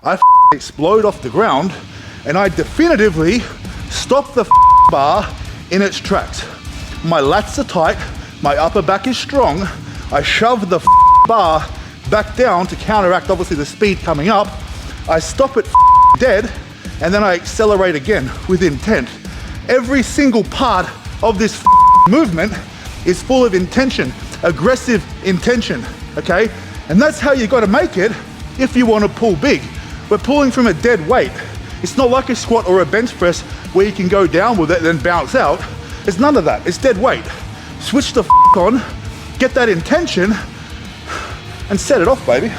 I explode off the ground and I definitively stop the bar in its tracks. My lats are tight, my upper back is strong. I shove the bar back down to counteract obviously the speed coming up. I stop it dead, and then I accelerate again with intent. Every single part of this movement is full of intention, aggressive intention, okay? And that's how you gotta make it if you wanna pull big. We're pulling from a dead weight. It's not like a squat or a bench press where you can go down with it and then bounce out. It's none of that, it's dead weight. Switch the on, get that intention, and set it off, baby.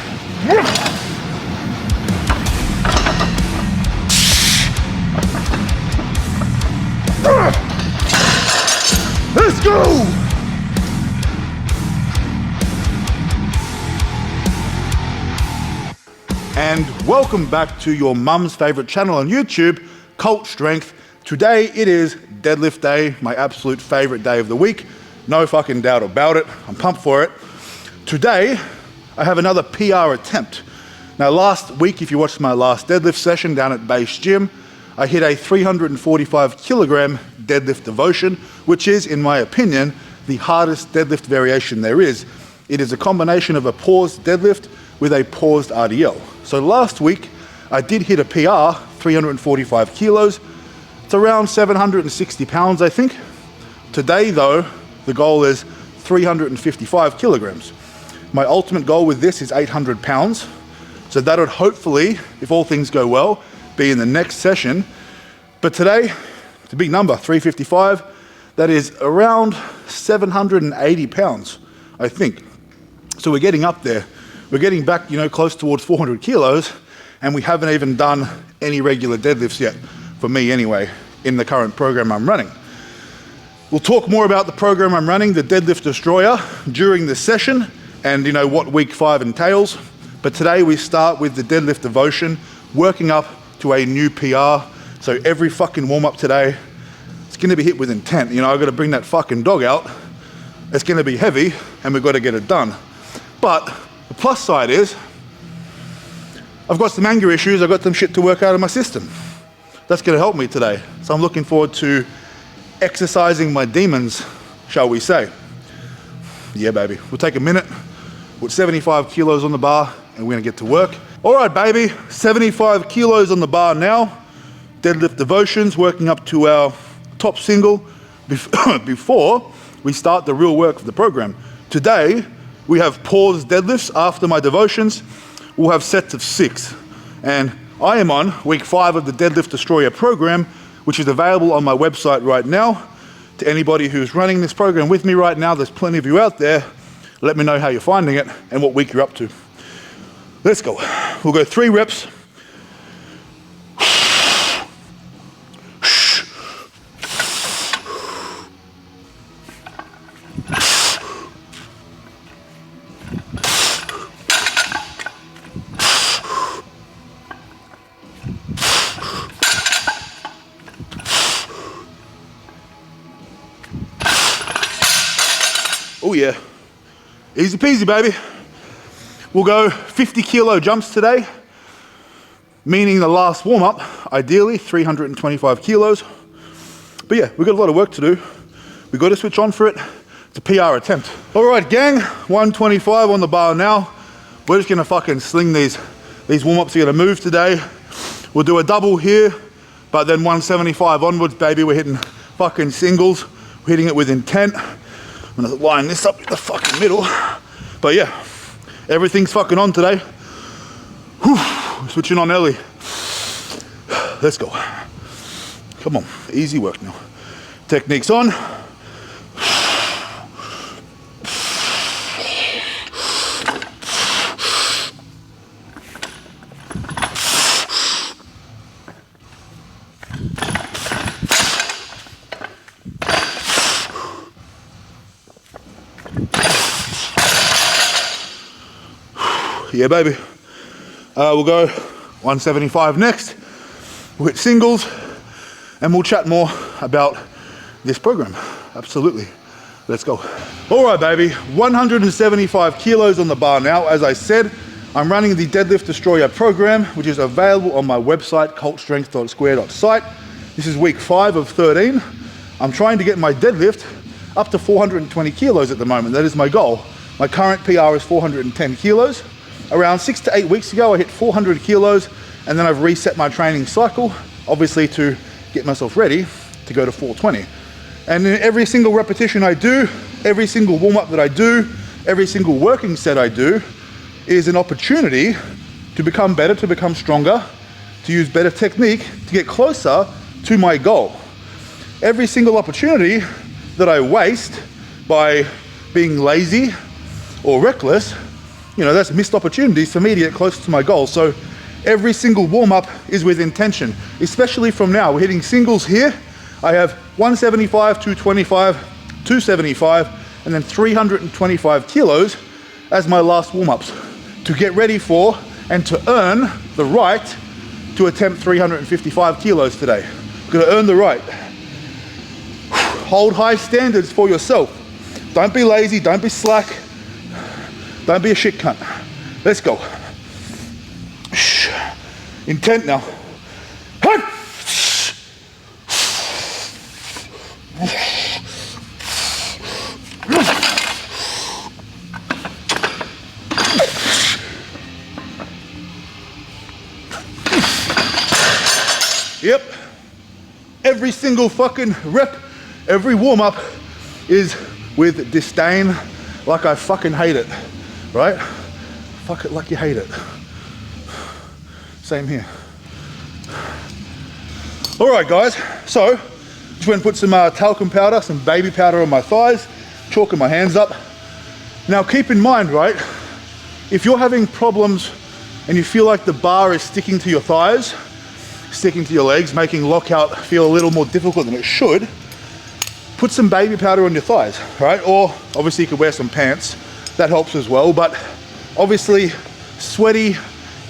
Let's go! And welcome back to your mum's favorite channel on YouTube, Cult Strength. Today it is deadlift day, my absolute favorite day of the week. No fucking doubt about it. I'm pumped for it. Today, I have another PR attempt. Now last week, if you watched my last deadlift session down at Base Gym, I hit a 345 kilogram deadlift devotion, which is, in my opinion, the hardest deadlift variation there is. It is a combination of a paused deadlift with a paused RDL. So last week, I did hit a PR, 345 kilos. It's around 760 pounds, I think. Today though, the goal is 355 kilograms. My ultimate goal with this is 800 pounds. So that would hopefully, if all things go well, be in the next session. But today, it's a big number, 355. That is around 780 pounds, I think. So we're getting up there. We're getting back, close towards 400 kilos, and we haven't even done any regular deadlifts yet, for me anyway, in the current program I'm running. We'll talk more about the program I'm running, the Deadlift Destroyer, during the session, and what week 5 entails. But today we start with the deadlift devotion, working up to a new PR. So every fucking warm up today, it's gonna be hit with intent. I've gotta bring that fucking dog out. It's gonna be heavy, and we've gotta get it done. But the plus side is, I've got some anger issues, I've got some shit to work out of my system. That's gonna help me today. So I'm looking forward to exercising my demons, shall we say. Yeah, baby. We'll take a minute, put 75 kilos on the bar, and we're gonna get to work. All right, baby, 75 kilos on the bar now. Deadlift devotions, working up to our top single before we start the real work of the program. Today, we have paused deadlifts after my devotions. We'll have sets of 6. And I am on week 5 of the Deadlift Destroyer program, which is available on my website right now. To anybody who's running this program with me right now, there's plenty of you out there. Let me know how you're finding it and what week you're up to. Let's go. We'll go 3 reps. Oh yeah, easy peasy, baby. We'll go 50 kilo jumps today, meaning the last warm up, ideally 325 kilos. But yeah, we've got a lot of work to do. We've got to switch on for it. It's a PR attempt. All right, gang, 125 on the bar now. We're just gonna fucking sling these warm ups are gonna move today. We'll do a double here, but then 175 onwards, baby, we're hitting fucking singles. We're hitting it with intent. I'm gonna line this up in the fucking middle. But yeah, everything's fucking on today. Whew, switching on early. Let's go. Come on, easy work now. Technique's on. Yeah, baby. We'll go 175 next. We'll hit singles, and we'll chat more about this program. Absolutely. Let's go. All right, baby. 175 kilos on the bar now. As I said, I'm running the Deadlift Destroyer program, which is available on my website, cultstrength.square.site. This is week 5 of 13. I'm trying to get my deadlift up to 420 kilos at the moment. That is my goal. My current PR is 410 kilos. Around 6 to 8 weeks ago, I hit 400 kilos, and then I've reset my training cycle, obviously to get myself ready to go to 420. And in every single repetition I do, every single warm-up that I do, every single working set I do is an opportunity to become better, to become stronger, to use better technique, to get closer to my goal. Every single opportunity that I waste by being lazy or reckless, that's missed opportunities for me to get closer to my goal. So every single warm-up is with intention, especially from now. We're hitting singles here. I have 175, 225, 275, and then 325 kilos as my last warm-ups to get ready for and to earn the right to attempt 355 kilos today. I'm gonna earn the right. Hold high standards for yourself. Don't be lazy, don't be slack, don't be a shit cunt. Let's go. Intent now. Yep. Every single fucking rep, every warm-up is with disdain, like I fucking hate it, right? Fuck it like you hate it. Same here. All right, guys. So, just went and put some talcum powder, some baby powder on my thighs, chalking my hands up. Now, keep in mind, right? If you're having problems and you feel like the bar is sticking to your thighs, sticking to your legs, making lockout feel a little more difficult than it should, put some baby powder on your thighs, right? Or obviously you could wear some pants, that helps as well, but obviously sweaty,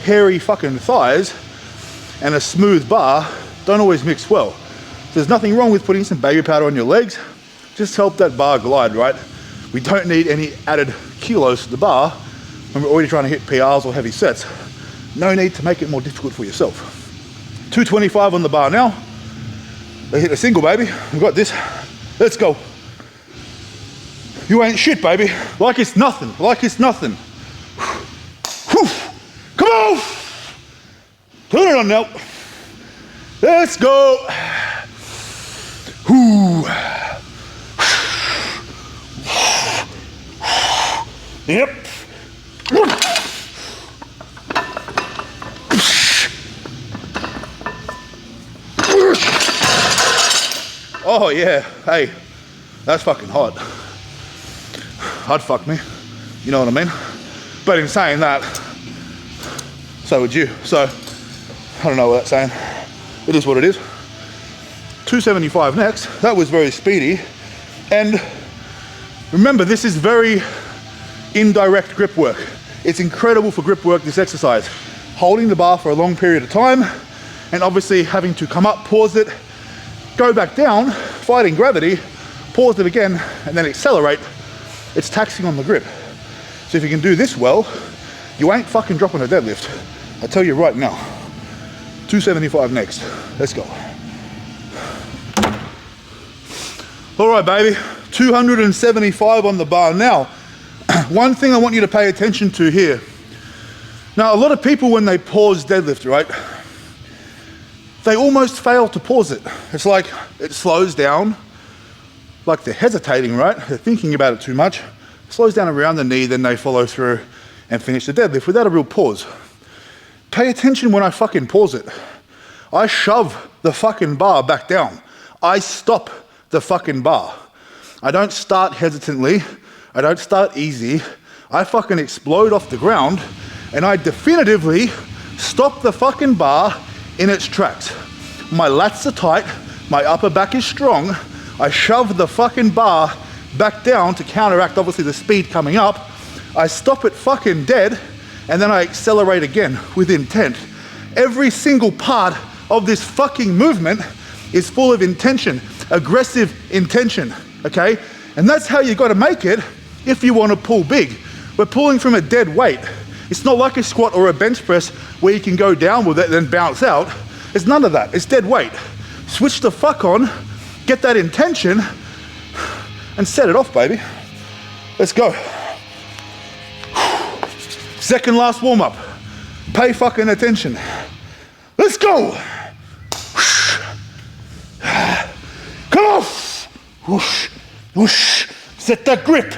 hairy fucking thighs and a smooth bar don't always mix well. So there's nothing wrong with putting some baby powder on your legs, just help that bar glide, right? We don't need any added kilos to the bar when we're already trying to hit PRs or heavy sets. No need to make it more difficult for yourself. 225 on the bar now. They hit a single, baby. We've got this. Let's go. You ain't shit, baby. Like it's nothing. Like it's nothing. Come on. Turn it on now. Let's go. Yep. Oh yeah, hey, that's fucking hot. Hot fuck me, you know what I mean? But in saying that, so would you. So, I don't know what that's saying. It is what it is. 275 next, that was very speedy. And remember, this is very indirect grip work. It's incredible for grip work, this exercise. Holding the bar for a long period of time, and obviously having to come up, pause it, go back down, fighting gravity, pause it again, and then accelerate. It's taxing on the grip. So if you can do this well, you ain't fucking dropping a deadlift. I tell you right now. 275 next. Let's go. All right, baby. 275 on the bar. Now, one thing I want you to pay attention to here. Now, a lot of people, when they pause deadlift, right, they almost fail to pause it. It's like it slows down, like they're hesitating, right? They're thinking about it too much. It slows down around the knee, then they follow through and finish the deadlift without a real pause. Pay attention when I fucking pause it. I shove the fucking bar back down. I stop the fucking bar. I don't start hesitantly. I don't start easy. I fucking explode off the ground and I definitively stop the fucking bar in its tracks. My lats are tight, my upper back is strong. I shove the fucking bar back down to counteract obviously the speed coming up. I stop it fucking dead, and then I accelerate again with intent. Every single part of this fucking movement is full of intention, aggressive intention, okay? And that's how you gotta make it if you wanna pull big. We're pulling from a dead weight. It's not like a squat or a bench press where you can go down with it and then bounce out. It's none of that. It's dead weight. Switch the fuck on, get that intention, and set it off, baby. Let's go. Second last warm up. Pay fucking attention. Let's go. Come on. Whoosh, whoosh. Set that grip.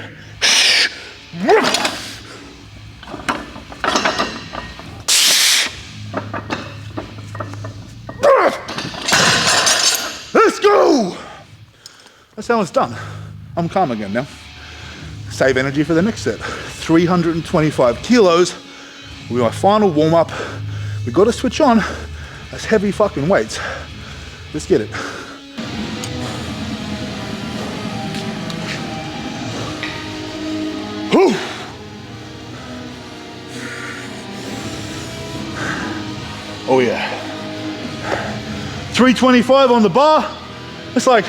Let's go. That's how it's done. I'm calm again now. Save energy for the next set. 325 kilos. With my final warm up. We've got to switch on. That's heavy fucking weights. Let's get it. Whew. Oh yeah. 325 on the bar. It's like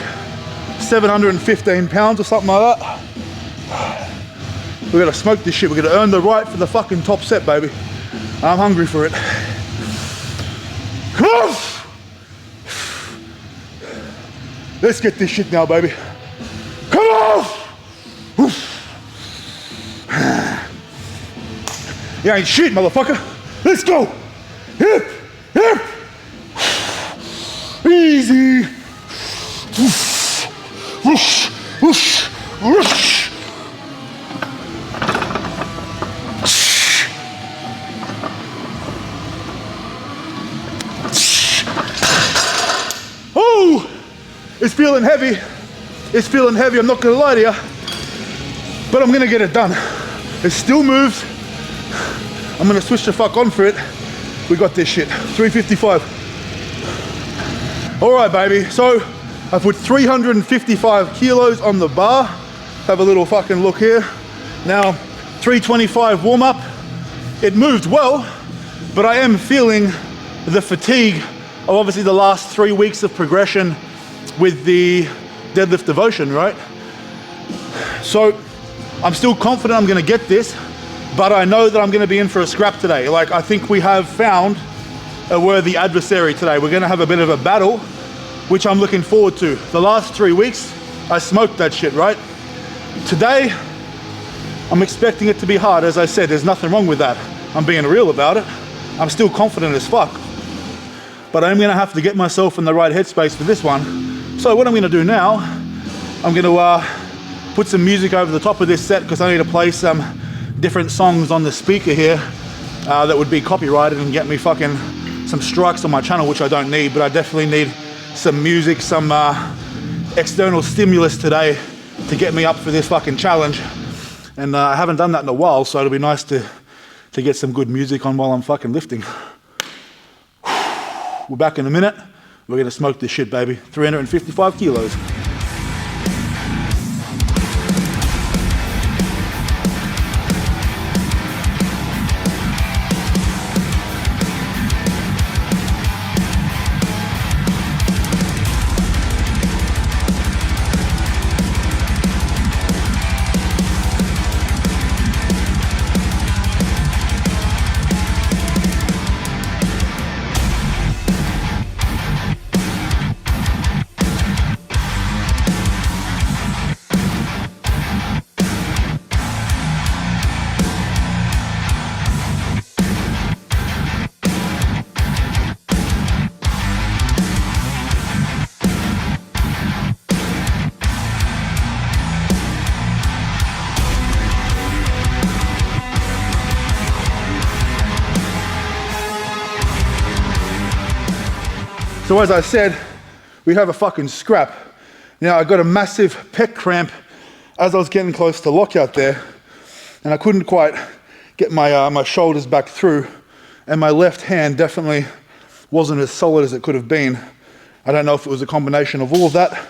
715 pounds or something like that. We're gonna smoke this shit. We're gonna earn the right for the fucking top set, baby. I'm hungry for it. Come on! Let's get this shit now, baby. Come on! You ain't shit, motherfucker. Let's go. Hip, hip. Easy. Whoosh, whoosh, whoosh. Oh, it's feeling heavy. It's feeling heavy, I'm not gonna lie to you. But I'm gonna get it done. It still moves. I'm gonna switch the fuck on for it. We got this shit, 355. All right, baby, so I put 355 kilos on the bar. Have a little fucking look here. Now, 325 warm up. It moved well, but I am feeling the fatigue of obviously the last 3 weeks of progression with the deadlift devotion, right? So I'm still confident I'm gonna get this, but I know that I'm gonna be in for a scrap today. Like, I think we have found a worthy adversary today. We're gonna have a bit of a battle, which I'm looking forward to. The last 3 weeks, I smoked that shit, right? Today, I'm expecting it to be hard. As I said, there's nothing wrong with that. I'm being real about it. I'm still confident as fuck. But I'm gonna have to get myself in the right headspace for this one. So what I'm gonna do now, I'm gonna put some music over the top of this set because I need to play some different songs on the speaker here that would be copyrighted and get me fucking some strikes on my channel, which I don't need, but I definitely need some music, some external stimulus today to get me up for this fucking challenge. And I haven't done that in a while, so it'll be nice to get some good music on while I'm fucking lifting. We're back in a minute. We're gonna smoke this shit, baby. 355 kilos. So as I said, we have a fucking scrap. Now I got a massive pec cramp as I was getting close to lockout there, and I couldn't quite get my my shoulders back through, and my left hand definitely wasn't as solid as it could have been. I don't know if it was a combination of all of that,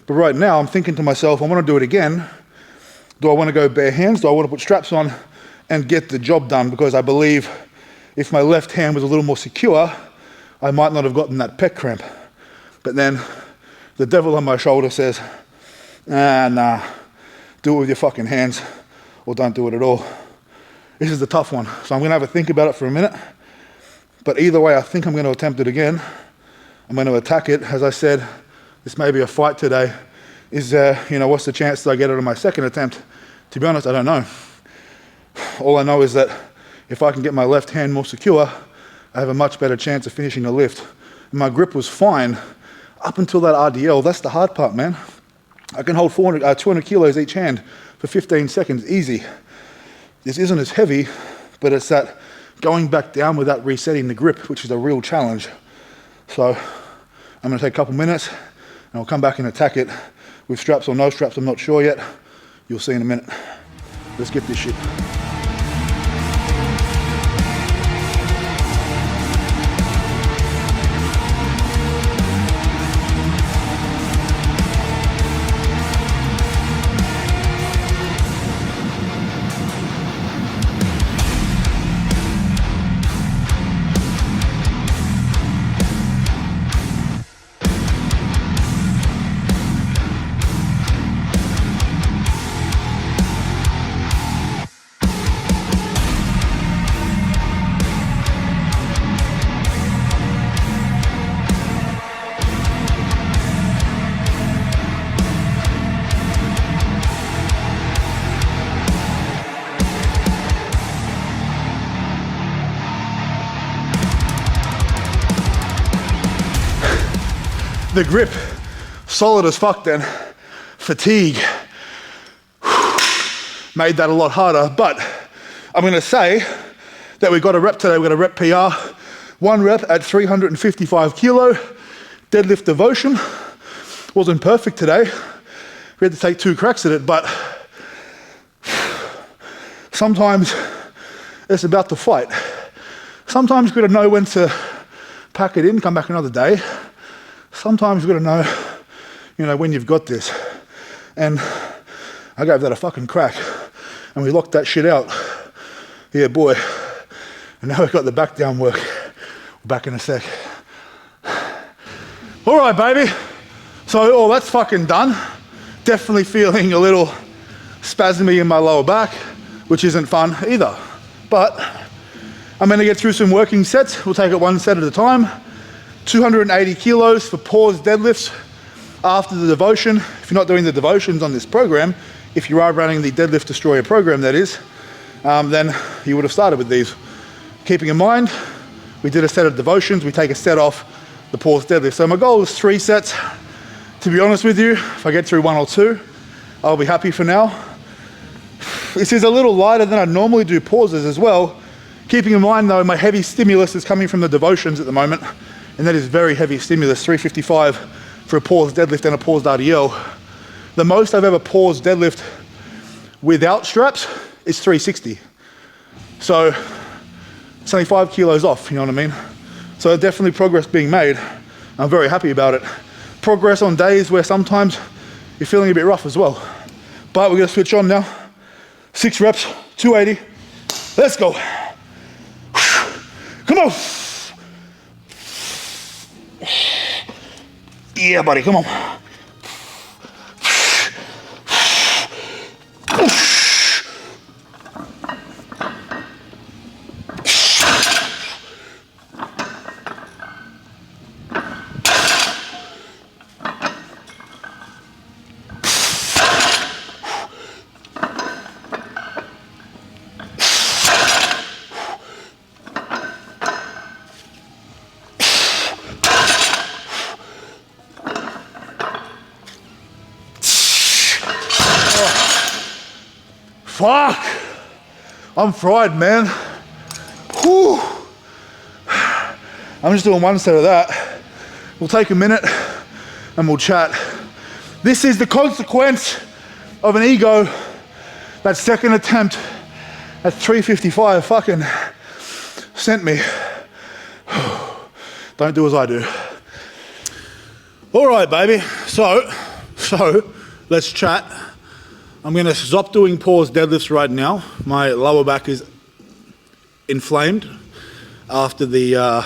but right now I'm thinking to myself, I want to do it again. Do I want to go bare hands? Do I want to put straps on and get the job done? Because I believe if my left hand was a little more secure, I might not have gotten that pec cramp. But then the devil on my shoulder says, nah, do it with your fucking hands or don't do it at all. This is the tough one. So I'm gonna have a think about it for a minute. But either way, I think I'm gonna attempt it again. I'm gonna attack it. As I said, this may be a fight today. What's the chance that I get it on my second attempt? To be honest, I don't know. All I know is that if I can get my left hand more secure, I have a much better chance of finishing the lift. And my grip was fine up until that RDL. That's the hard part, man. I can hold 200 kilos each hand for 15 seconds, easy. This isn't as heavy, but it's that going back down without resetting the grip, which is a real challenge. So I'm gonna take a couple minutes and I'll come back and attack it with straps or no straps, I'm not sure yet. You'll see in a minute. Let's get this shit. The grip, solid as fuck then. Fatigue, made that a lot harder, but I'm gonna say that we got a rep today, we got a rep PR. One rep at 355 kilo, deadlift devotion. Wasn't perfect today. We had to take 2 cracks at it, but sometimes it's about the fight. Sometimes you've got to know when to pack it in, come back another day. Sometimes you've got to know, when you've got this. And I gave that a fucking crack and we locked that shit out. Yeah, boy. And now we've got the back down work. We're back in a sec. All right, baby. So, that's fucking done. Definitely feeling a little spasmy in my lower back, which isn't fun either. But I'm gonna get through some working sets. We'll take it one set at a time. 280 kilos for pause deadlifts after the devotion. If you're not doing the devotions on this program, if you are running the Deadlift Destroyer program, that is, then you would have started with these. Keeping in mind, we did a set of devotions, we take a set off the pause deadlift. So my goal is 3 sets. To be honest with you, if I get through 1 or 2, I'll be happy for now. This is a little lighter than I normally do pauses as well. Keeping in mind though, my heavy stimulus is coming from the devotions at the moment, and that is very heavy stimulus, 355 for a paused deadlift and a paused RDL. The most I've ever paused deadlift without straps is 360. So it's only 5 kilos off, you know what I mean? So definitely progress being made. I'm very happy about it. Progress on days where sometimes you're feeling a bit rough as well. But we're gonna switch on now. 6 reps, 280. Let's go. Come on. Yeah, buddy, come on. Fuck! I'm fried, man. Whew. I'm just doing 1 set of that. We'll take a minute and we'll chat. This is the consequence of an ego. That second attempt at 355 fucking sent me. Don't do as I do. All right, baby. So let's chat. I'm gonna stop doing pause deadlifts right now. My lower back is inflamed after the,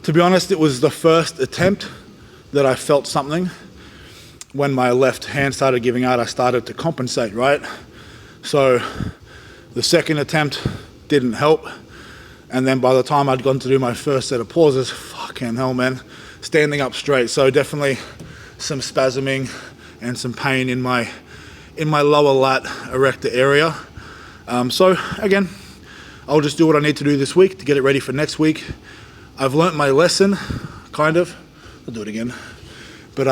to be honest, it was the first attempt that I felt something. When my left hand started giving out, I started to compensate, right? So the second attempt, didn't help. And then by the time I'd gone to do my first set of pauses, fucking hell, man, standing up straight. So definitely some spasming and some pain in my lower lat erector area. So again, I'll just do what I need to do this week to get it ready for next week. I've learnt my lesson, kind of. I'll do it again. But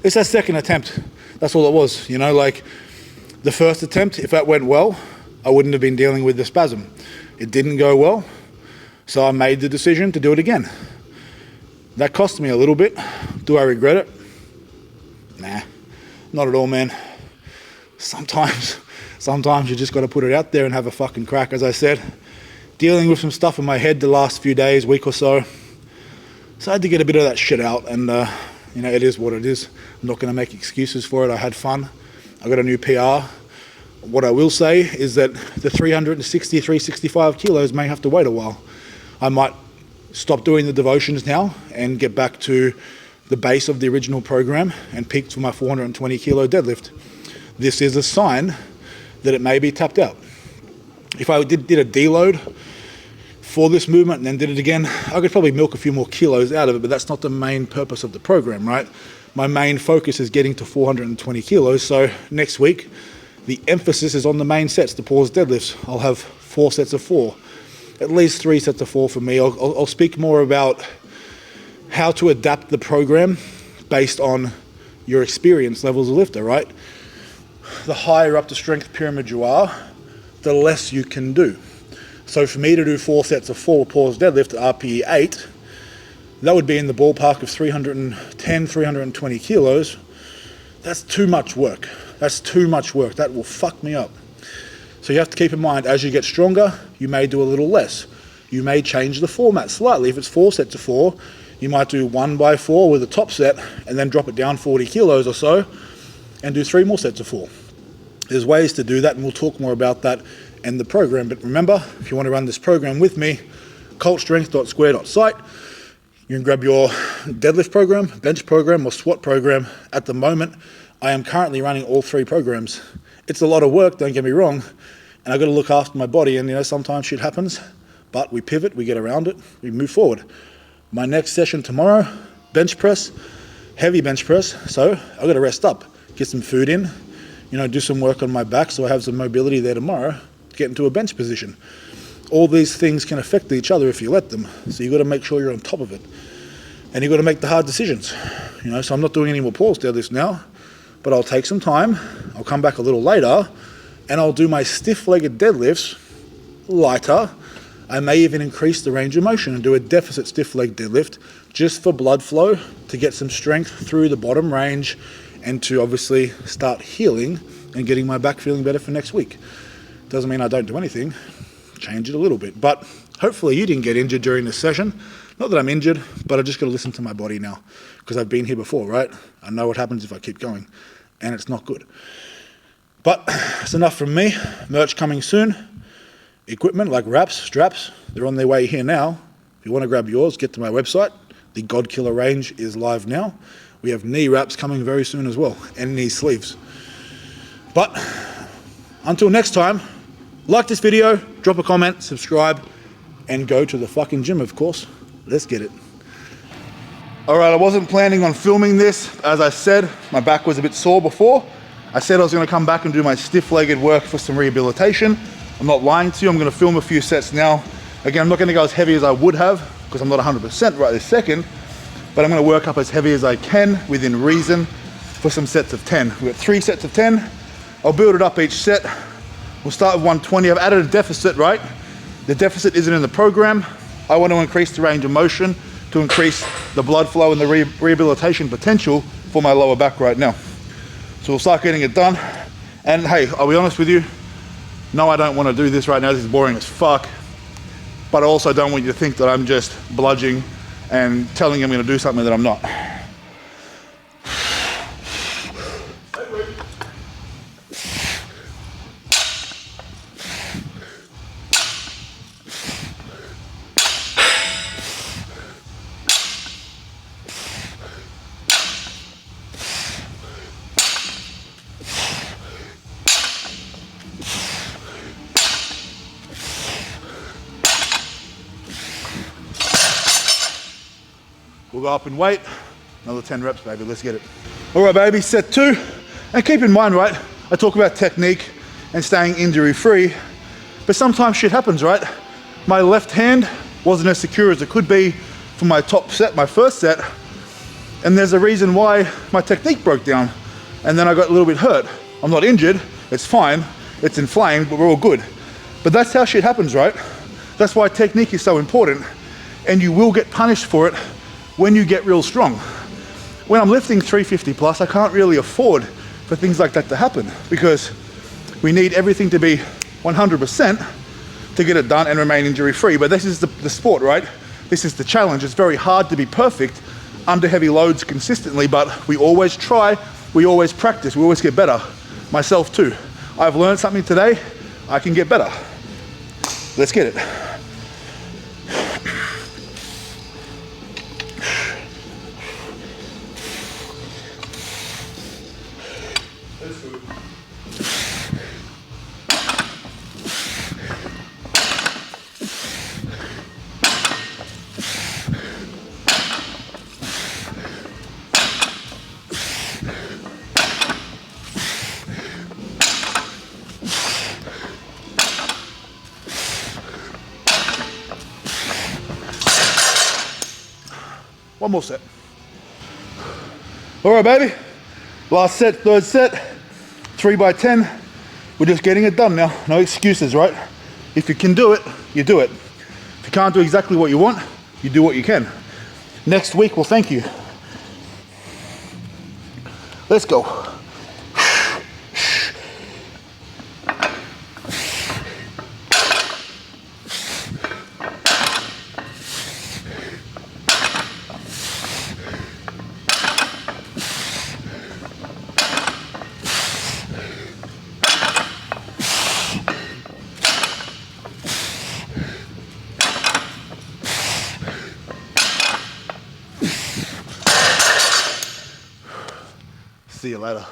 it's that second attempt. That's all it was, you know, like the first attempt, if that went well, I wouldn't have been dealing with the spasm. It didn't go well, so I made the decision to do it again. That cost me a little bit. Do I regret it? Nah, not at all, man. Sometimes you just got to put it out there and have a fucking crack. As I said, dealing with some stuff in my head the last few days, week or so. So I had to get a bit of that shit out, and you know, it is what it is. I'm not going to make excuses for it. I had fun. I got a new PR. What I will say is that the 360, 365 kilos may have to wait a while. I might stop doing the devotions now and get back to the base of the original program and peak for my 420 kilo deadlift. This is a sign that it may be tapped out. If I did a deload for this movement and then did it again, I could probably milk a few more kilos out of it, but that's not the main purpose of the program, right? My main focus is getting to 420 kilos. So next week, the emphasis is on the main sets, the pause deadlifts. I'll have 4 sets of 4, at least 3 sets of 4 for me. I'll speak more about how to adapt the program based on your experience level as a lifter, right? The higher up the strength pyramid you are, the less you can do. So for me to do 4 sets of 4 pause deadlift at RPE 8, that would be in the ballpark of 310, 320 kilos. That's too much work. That's too much work. That will fuck me up. So you have to keep in mind, as you get stronger, you may do a little less. You may change the format slightly. If it's 4 sets of 4, you might do 1 by 4 with a top set and then drop it down 40 kilos or so and do 3 more sets of 4. There's ways to do that, and we'll talk more about that in the program. But remember, if you want to run this program with me, cultstrength.square.site. You can grab your deadlift program, bench program, or squat program. At the moment, I am currently running all 3 programs. It's a lot of work, don't get me wrong, and I've got to look after my body, and you know, sometimes shit happens, but we pivot, we get around it, we move forward. My next session tomorrow, bench press, heavy bench press, so I've got to rest up, get some food in, you know, do some work on my back so I have some mobility there tomorrow to get into a bench position. All these things can affect each other if you let them, so you've got to make sure you're on top of it. And you've got to make the hard decisions. You know, so I'm not doing any more pause deadlifts now, but I'll take some time, I'll come back a little later, and I'll do my stiff-legged deadlifts lighter. I may even increase the range of motion and do a deficit stiff-leg deadlift just for blood flow, to get some strength through the bottom range, and to obviously start healing and getting my back feeling better for next week. Doesn't mean I don't do anything, change it a little bit. But hopefully you didn't get injured during this session. Not that I'm injured, but I just got to listen to my body now, because I've been here before, right? I know what happens if I keep going, and it's not good. But it's enough from me. Merch coming soon. Equipment like wraps, straps, they're on their way here now. If you want to grab yours, get to my website. The God Killer range is live now. We have knee wraps coming very soon as well, and knee sleeves. But until next time, like this video, drop a comment, subscribe, and go to the fucking gym, of course. Let's get it. All right, I wasn't planning on filming this. As I said, my back was a bit sore before. I said I was gonna come back and do my stiff-legged work for some rehabilitation. I'm not lying to you, I'm gonna film a few sets now. Again, I'm not gonna go as heavy as I would have, because I'm not 100% right this second, but I'm gonna work up as heavy as I can within reason for some sets of 10. We've got 3 sets of 10. I'll build it up each set. We'll start with 120. I've added a deficit, right? The deficit isn't in the program. I want to increase the range of motion to increase the blood flow and the rehabilitation potential for my lower back right now. So we'll start getting it done. And hey, I'll be honest with you, no, I don't want to do this right now. This is boring as fuck. But I also don't want you to think that I'm just bludging and telling you I'm going to do something that I'm not. We'll go up in weight. Another 10 reps, baby, let's get it. All right, baby, set 2. And keep in mind, right, I talk about technique and staying injury free, but sometimes shit happens, right? My left hand wasn't as secure as it could be for my top set, my first set, and there's a reason why my technique broke down, and then I got a little bit hurt. I'm not injured, it's fine, it's inflamed, but we're all good. But that's how shit happens, right? That's why technique is so important, and you will get punished for it when you get real strong. When I'm lifting 350 plus, I can't really afford for things like that to happen, because we need everything to be 100% to get it done and remain injury free. But this is the sport, right? This is the challenge. It's very hard to be perfect under heavy loads consistently, but we always try, we always practice, we always get better. Myself too. I've learned something today, I can get better. Let's get it. One more set. All right, baby. Last set, third set, 3 by 10. We're just getting it done now. No excuses, right? If you can do it, you do it. If you can't do exactly what you want, you do what you can. Next week, we'll thank you. Let's go. See you later.